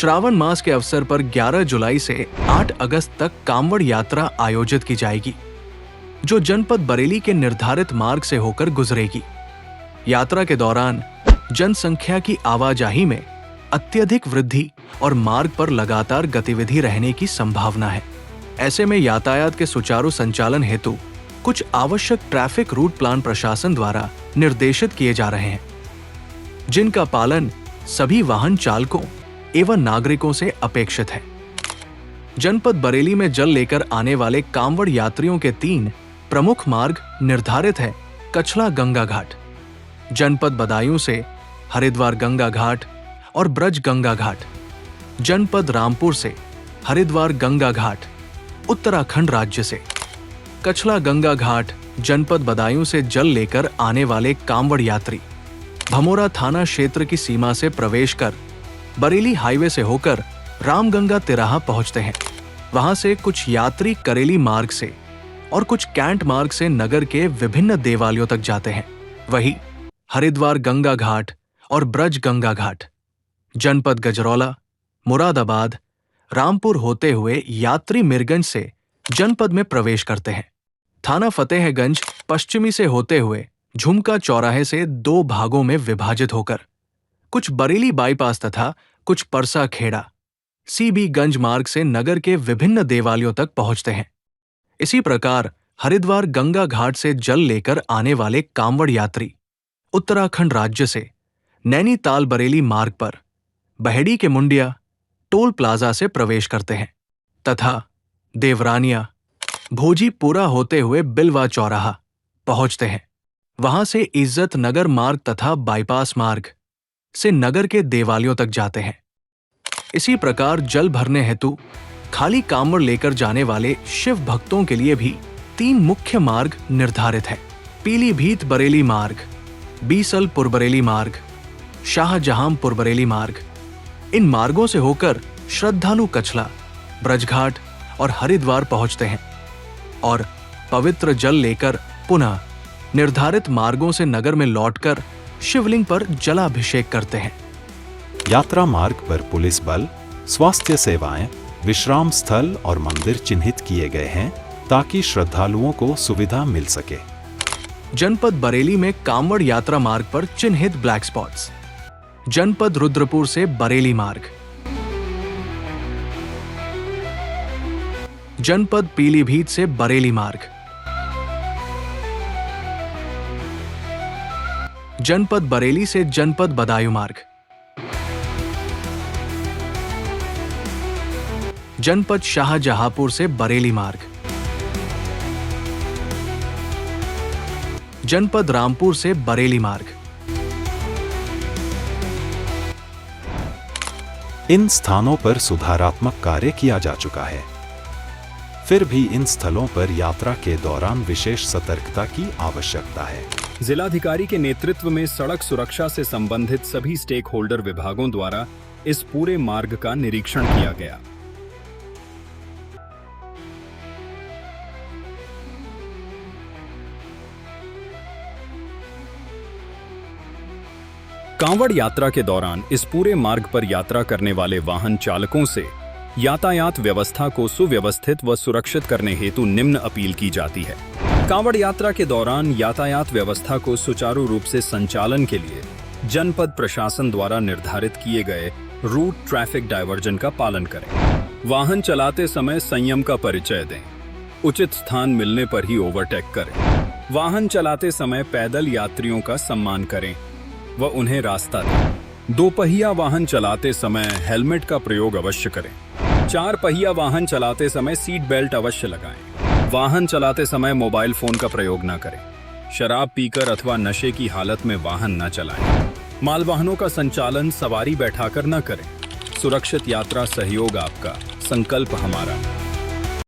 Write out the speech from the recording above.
श्रावण मास के अवसर पर 11 जुलाई से 8 अगस्त तक कांवड़ यात्रा आयोजित की जाएगी, जो जनपद बरेली के निर्धारित मार्ग से होकर गुजरेगी। यात्रा के दौरान जनसंख्या की आवाजाही में अत्यधिक वृद्धि और मार्ग पर लगातार गतिविधि रहने की संभावना है। ऐसे में यातायात के सुचारू संचालन हेतु कुछ आवश्यक ट्रैफिक रूट प्लान प्रशासन द्वारा निर्देशित किए जा रहे हैं, जिनका पालन सभी वाहन चालकों एवं नागरिकों से अपेक्षित है। जनपद बरेली में जल लेकर आने वाले कांवड़ यात्रियों के 3 प्रमुख मार्ग निर्धारित है। कछला गंगा घाट, जनपद बदायूं से हरिद्वार गंगा घाट और ब्रज गंगा घाट, जनपद रामपुर से हरिद्वार गंगा घाट उत्तराखंड राज्य से। कछला गंगा घाट जनपद बदायूं से जल लेकर आने वाले कांवड़ यात्री भमोरा थाना क्षेत्र की सीमा से प्रवेश कर बरेली हाईवे से होकर रामगंगा तिराहा पहुंचते हैं। वहां से कुछ यात्री करेली मार्ग से और कुछ कैंट मार्ग से नगर के विभिन्न देवालयों तक जाते हैं। वहीं हरिद्वार गंगा घाट और ब्रज गंगा घाट जनपद गजरौला, मुरादाबाद, रामपुर होते हुए यात्री मीरगंज से जनपद में प्रवेश करते हैं। थाना फतेहगंज पश्चिमी से होते हुए झुमका चौराहे से 2 भागों में विभाजित होकर कुछ बरेली बाईपास तथा कुछ परसा खेड़ा सीबी गंज मार्ग से नगर के विभिन्न देवालयों तक पहुंचते हैं। इसी प्रकार हरिद्वार गंगा घाट से जल लेकर आने वाले कांवड़ यात्री उत्तराखंड राज्य से नैनीताल बरेली मार्ग पर बहेड़ी के मुंडिया टोल प्लाजा से प्रवेश करते हैं तथा देवरानिया भोजीपुरा होते हुए बिलवा चौराहा पहुंचते हैं। वहां से इज्जत नगर मार्ग तथा बाईपास मार्ग से नगर के देवालयों तक जाते हैं। इसी प्रकार जल भरने हेतु खाली कांवड़ लेकर जाने वाले शिव भक्तों के लिए भी 3 मुख्य मार्ग निर्धारित है। पीलीभीत बरेली मार्ग, बीसलपुर बरेली मार्ग, शाहजहांपुर बरेली मार्ग। इन मार्गों से होकर श्रद्धालु कछला, ब्रजघाट और हरिद्वार पहुंचते हैं और पवित्र जल लेकर पुनः निर्धारित मार्गों से नगर में लौटकर शिवलिंग पर जलाभिषेक करते हैं। यात्रा मार्ग पर पुलिस बल, स्वास्थ्य सेवाएं, विश्राम स्थल और मंदिर चिन्हित किए गए हैं ताकि श्रद्धालुओं को सुविधा मिल सके। जनपद बरेली में कांवड़ यात्रा मार्ग पर चिन्हित ब्लैक स्पॉट्स। जनपद रुद्रपुर से बरेली मार्ग, जनपद पीलीभीत से बरेली मार्ग, जनपद बरेली से जनपद बदायूं मार्ग, जनपद शाहजहांपुर से बरेली मार्ग, जनपद रामपुर से बरेली मार्ग। इन स्थानों पर सुधारात्मक कार्य किया जा चुका है। फिर भी इन स्थलों पर यात्रा के दौरान विशेष सतर्कता की आवश्यकता है। जिलाधिकारी के नेतृत्व में सड़क सुरक्षा से संबंधित सभी स्टेक होल्डर विभागों द्वारा इस पूरे मार्ग का निरीक्षण किया गया। कांवड़ यात्रा के दौरान इस पूरे मार्ग पर यात्रा करने वाले वाहन चालकों से यातायात व्यवस्था को सुव्यवस्थित व सुरक्षित करने हेतु निम्न अपील की जाती है। कांवड़ यात्रा के दौरान यातायात व्यवस्था को सुचारू रूप से संचालन के लिए जनपद प्रशासन द्वारा निर्धारित किए गए रूट ट्रैफिक डायवर्जन का पालन करें। वाहन चलाते समय संयम का परिचय दें। उचित स्थान मिलने पर ही ओवरटेक करें। वाहन चलाते समय पैदल यात्रियों का सम्मान करें व उन्हें रास्ता दें। 2 पहिया वाहन चलाते समय हेलमेट का प्रयोग अवश्य करें। 4 पहिया वाहन चलाते समय सीट बेल्ट अवश्य लगाएं। वाहन चलाते समय मोबाइल फोन का प्रयोग न करें। शराब पीकर अथवा नशे की हालत में वाहन न चलाएं। माल वाहनों का संचालन सवारी बैठाकर न करें। सुरक्षित यात्रा सहयोग आपका, संकल्प हमारा।